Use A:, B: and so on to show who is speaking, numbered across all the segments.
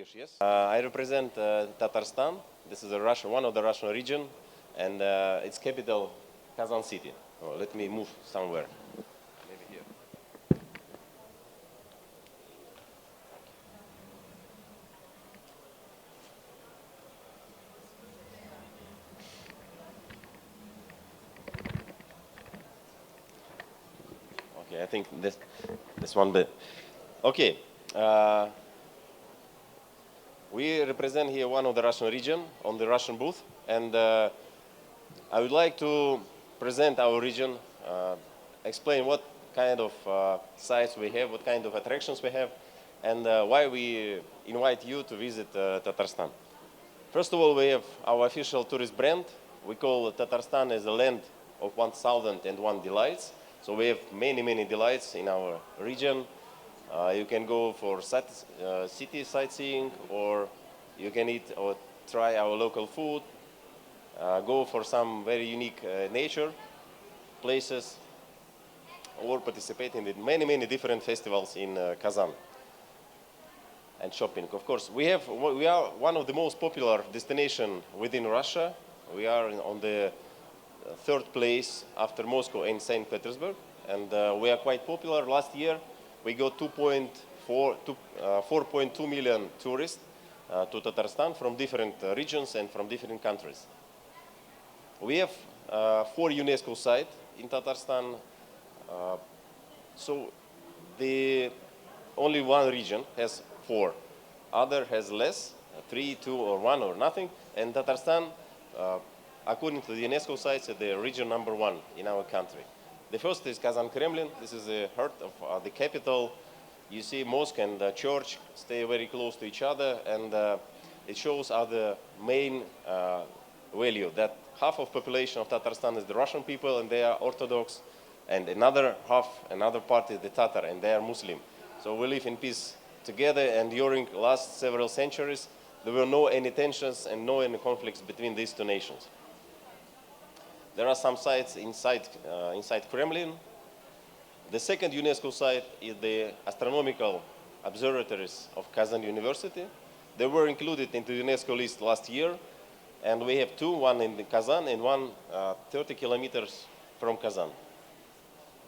A: English, yes. I represent Tatarstan. This is one of the Russian region, and its capital, Kazan city. Oh, let me move somewhere. Maybe here. Okay, I think this one bit. Okay. We represent here one of the Russian region on the Russian booth, and I would like to present our region, explain what kind of sites we have, what kind of attractions we have, and why we invite you to visit Tatarstan. First of all, we have our official tourist brand. We call Tatarstan as the land of 1001 delights. So we have many, many delights in our region. You can go for city sightseeing, or you can eat or try our local food, go for some very unique nature places, or participate in many, many different festivals in Kazan. And shopping, of course. We are one of the most popular destinations within Russia. We are on the third place after Moscow and St. Petersburg, and we are quite popular. Last year, we got 4.2 million tourists to Tatarstan from different regions and from different countries. We have 4 UNESCO sites in Tatarstan. So only one region has 4. Other has less, 3, 2, or 1, or nothing. And Tatarstan, according to the UNESCO sites, is the region number 1 in our country. The first is Kazan Kremlin. This is the heart of the capital. You see mosque and church stay very close to each other, and it shows the main value that half of population of Tatarstan is the Russian people, and they are Orthodox, and another part is the Tatar, and they are Muslim. So we live in peace together, and during last several centuries, there were no any tensions and no any conflicts between these two nations. There are some sites inside Kremlin. The second UNESCO site is the astronomical observatories of Kazan University. They were included into the UNESCO list last year, and we have 2, one in Kazan and one 30 kilometers from Kazan.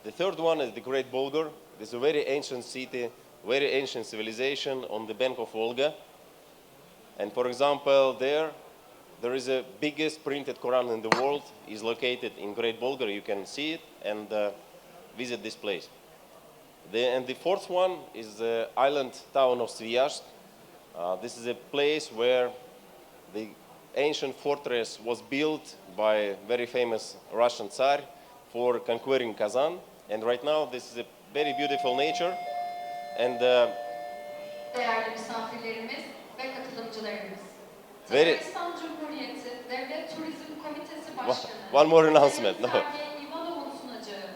A: The third one is the Great Bulgar. This is a very ancient city, very ancient civilization on the bank of Volga. And for example, there is the biggest printed Quran in the world, is located in Great Bulgar. You can see it and visit this place. And the fourth one is the island town of Sviyazh. This is a place where the ancient fortress was built by a very famous Russian Tsar for conquering Kazan. And right now, this is a very beautiful nature. And
B: değerli misafirlerimiz ve katılımcılarımız. Tatarstan Cumhuriyeti Devlet Turizm Komitesi Başkanı
A: one more announcement. No.
B: Sergey Ivanov'un sunacağı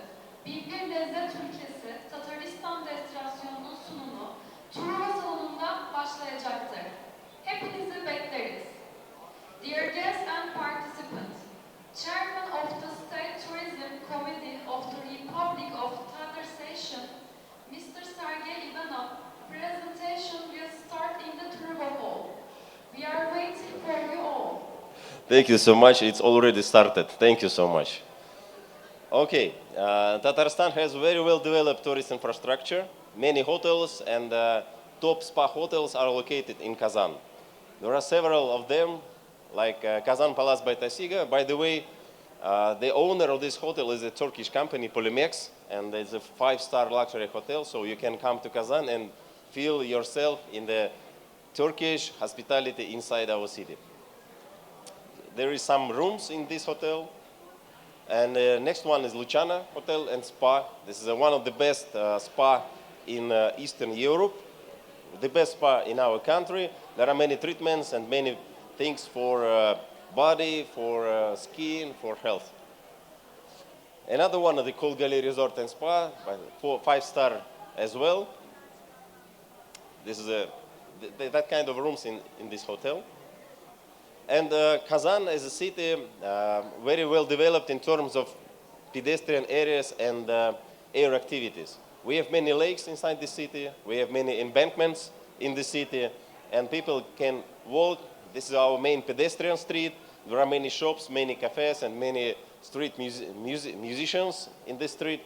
B: Bir Lezzet Ülkesi Tatarstan Destinasyonunun sunumu Truva salonunda başlayacaktır. Hepinizi bekleriz. Dear guests and participants, Chairman of the State Tourism Committee of the Republic of Tatarstan, Mr. Sergey Ivanov, presentation will start in the Truva Hall. We are waiting for you all.
A: Thank you so much. It's already started. Thank you so much. Okay, Tatarstan has very well-developed tourist infrastructure. Many hotels and top spa hotels are located in Kazan. There are several of them, like Kazan Palace by Tasiga. By the way, the owner of this hotel is a Turkish company, Polimex, and it's a 5-star luxury hotel, so you can come to Kazan and feel yourself in the Turkish hospitality inside our city. There is some rooms in this hotel. And the next one is Luciana Hotel and Spa. This is one of the best spa in Eastern Europe, the best spa in our country. There are many treatments and many things for body, for skin, for health. Another one is the Cold Galley Resort and Spa, 5-star as well. This is that kind of rooms in this hotel. And Kazan is a city very well developed in terms of pedestrian areas and air activities. We have many lakes inside the city. We have many embankments in the city. and people can walk. This is our main pedestrian street. There are many shops, many cafes, and many street musicians in this street.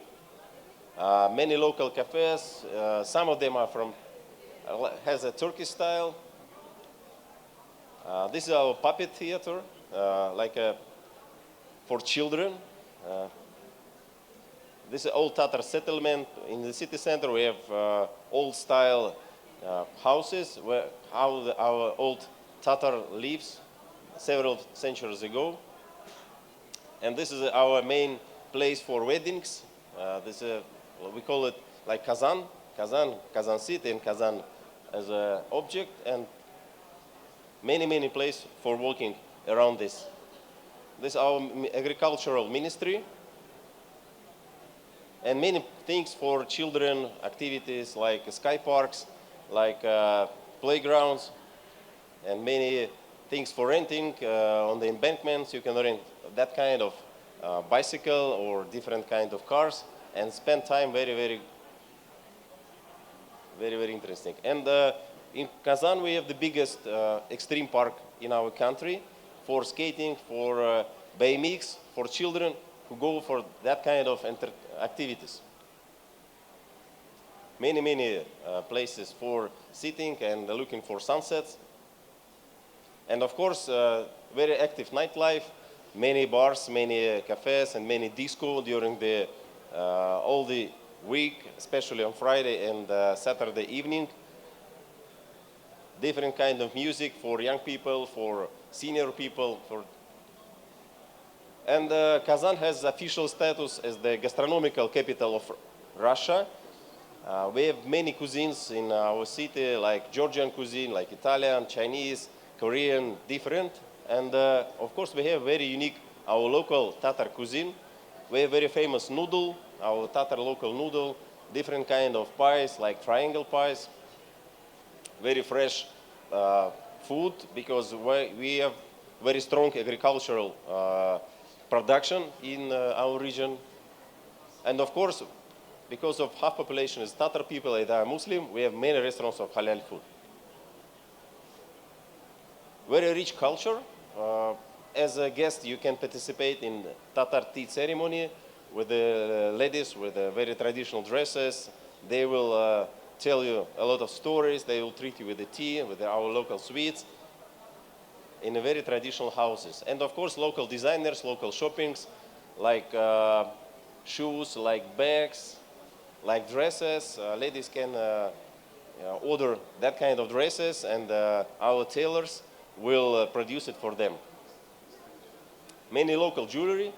A: Many local cafes. Some of them are from has a Turkish style. This is our puppet theater, for children. This is old Tatar settlement. In the city center, we have old style houses where our old Tatar lives several centuries ago. And this is our main place for weddings. We call it like Kazan city, and Kazan as an object, and many places for walking around this. This is our agricultural ministry, and many things for children, activities like sky parks, like playgrounds, and many things for renting. On the embankments, you can rent that kind of bicycle or different kind of cars and spend time very interesting. And in Kazan, we have the biggest extreme park in our country for skating, for BMX, for children who go for that kind of activities. Many places for sitting and looking for sunsets. And of course, very active nightlife, many bars, many cafes, and many disco during the all the week, especially on Friday and Saturday evening. Different kind of music for young people, for senior people. And Kazan has official status as the gastronomical capital of Russia. We have many cuisines in our city, like Georgian cuisine, like Italian, Chinese, Korean, different. And of course, we have very unique, our local Tatar cuisine. We have very famous noodle, our Tatar local noodle, different kind of pies, like triangle pies, very fresh food, because we have very strong agricultural production in our region. And of course, because of half population is Tatar people and they are Muslim, we have many restaurants of halal food. Very rich culture. As a guest, you can participate in Tatar tea ceremony with the ladies with very traditional dresses. They will tell you a lot of stories. They will treat you with the tea, with our local sweets, in a very traditional houses. And of course, local designers, local shoppings, like shoes, like bags, like dresses. Ladies can order that kind of dresses, and our tailors will produce it for them. Many local jewelry,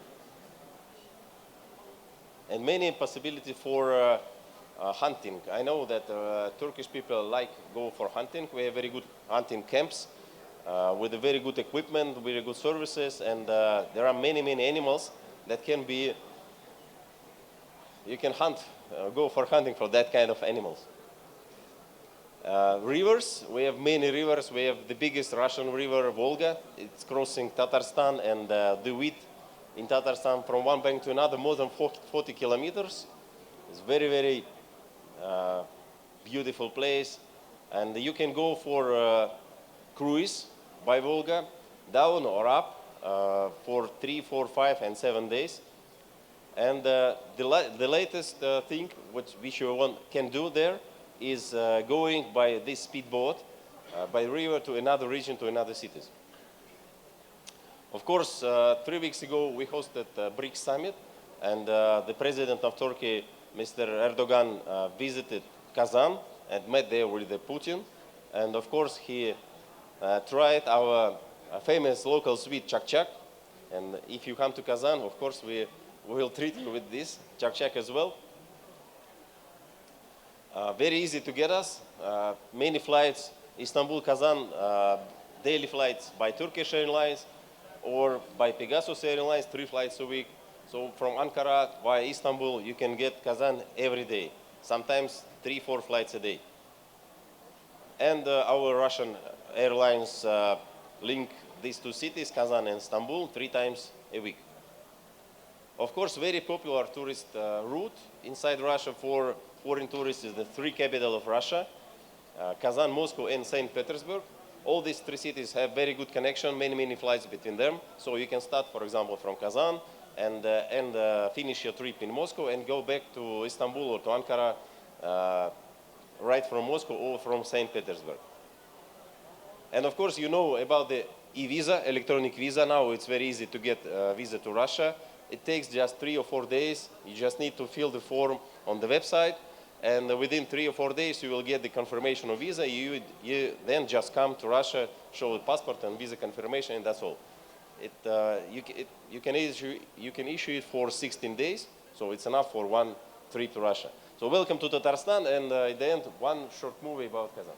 A: and many possibility for hunting. I know that Turkish people like go for hunting. We have very good hunting camps with a very good equipment, very good services, and there are many animals that can be, you can hunt, go for hunting for that kind of animals. Rivers, we have many rivers. We have the biggest Russian river, Volga. It's crossing Tatarstan and the width in Tatarstan from one bank to another, more than 40 kilometers. It's very beautiful place. And you can go for cruise by Volga, down or up for 3, 4, 5, and 7 days. And the latest thing which you can do there is going by this speedboat by river to another region, to another cities. Of course, 3 weeks ago we hosted a BRICS summit, and the president of Turkey, Mr. Erdogan, visited Kazan and met there with Putin. And of course, he tried our famous local sweet chak-chak. And if you come to Kazan, of course, we will treat you with this chak-chak as well. Very easy to get us. Many flights, Istanbul, Kazan, daily flights by Turkish Airlines or by Pegasus Airlines, 3 flights a week. So from Ankara via Istanbul, you can get Kazan every day, sometimes 3, 4 flights a day. And our Russian airlines link these 2 cities, Kazan and Istanbul, 3 times a week. Of course, very popular tourist route inside Russia for foreign tourists is the 3 capital of Russia. Kazan, Moscow, and St. Petersburg. All these three cities have very good connection, many flights between them. So you can start, for example, from Kazan and finish your trip in Moscow and go back to Istanbul or to Ankara right from Moscow or from St. Petersburg. And of course, you know about the e-visa, electronic visa. Now it's very easy to get a visa to Russia. It takes just 3 or 4 days. You just need to fill the form on the website. And within 3 or 4 days, you will get the confirmation of visa. You then just come to Russia, show the passport and visa confirmation, and that's all. You can issue it for 16 days, so it's enough for one trip to Russia. So welcome to Tatarstan, and at the end, one short movie about Kazan.